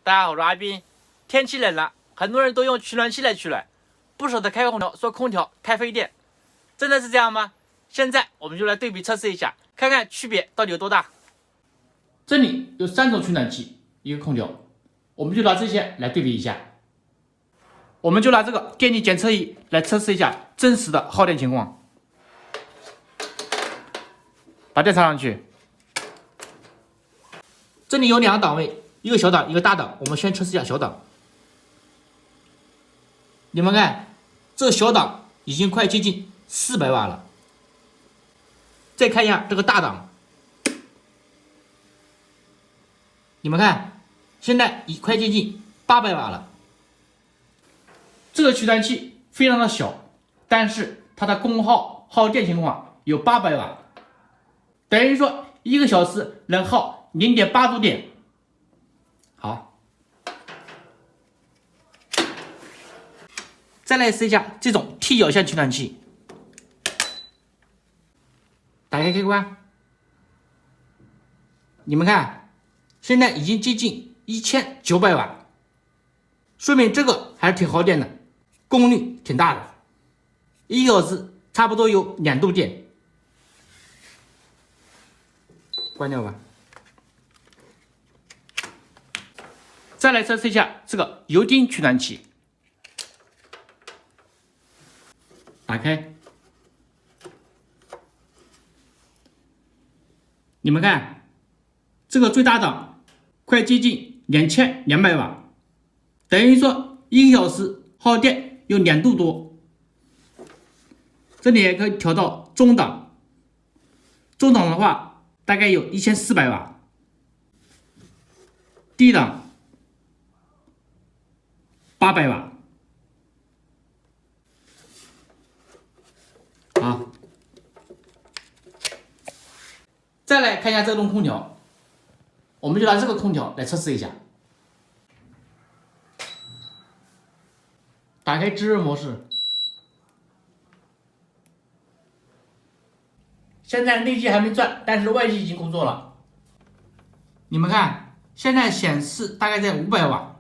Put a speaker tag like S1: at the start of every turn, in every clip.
S1: 大家好，我是阿斌。天气冷了，很多人都用取暖器来取暖，不舍得开空调，说空调太费电。真的是这样吗？现在我们就来对比测试一下，看看区别到底有多大。这里有3种取暖器，一个空调，我们就拿这些来对比一下。我们就拿这个电力检测仪来测试一下真实的耗电情况。把电插上去，这里有2个档位，一个小档，一个大档。我们先测试一下小档。你们看，这个小档已经快接近400瓦了。再看一下这个大档，你们看，现在已快接近800瓦了。这个取暖器非常的小，但是它的功耗耗电情况有800瓦，等于说1个小时能耗0.8度电。好，再来试一下这种T角线取暖器。打开开关，你们看，现在已经接近1900瓦，说明这个还是挺耗电的，功率挺大的，1个小时差不多有2度电。关掉吧。再来测试一下这个油汀取暖器，打开，你们看，这个最大档快接近2200瓦，等于说1个小时耗电有2度多。这里也可以调到中档，中档的话大概有1400瓦，低档800瓦。好，再来看一下这种空调，我们就拿这个空调来测试一下。打开制热模式，现在内机还没转，但是外机已经工作了。你们看，现在显示大概在500瓦。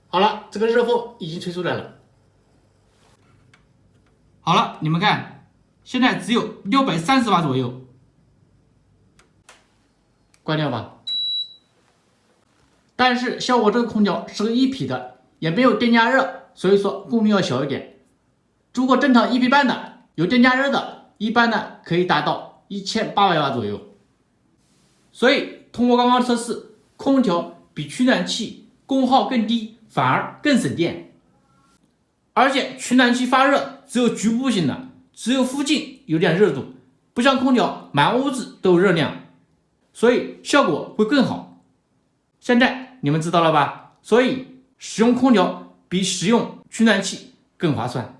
S1: 好了，这个热风已经吹出来了。好了，你们看，现在只有630瓦左右。关掉吧。但是像我这个空调是个1匹的，也没有电加热，所以说功率要小一点。如果正常1匹半的，有电加热的，一般呢可以达到1800瓦左右。所以通过刚刚测试，空调比取暖器功耗更低，反而更省电。而且取暖器发热只有局部性的，只有附近有点热度，不像空调满屋子都有热量，所以效果会更好。现在你们知道了吧？所以使用空调比使用取暖器更划算。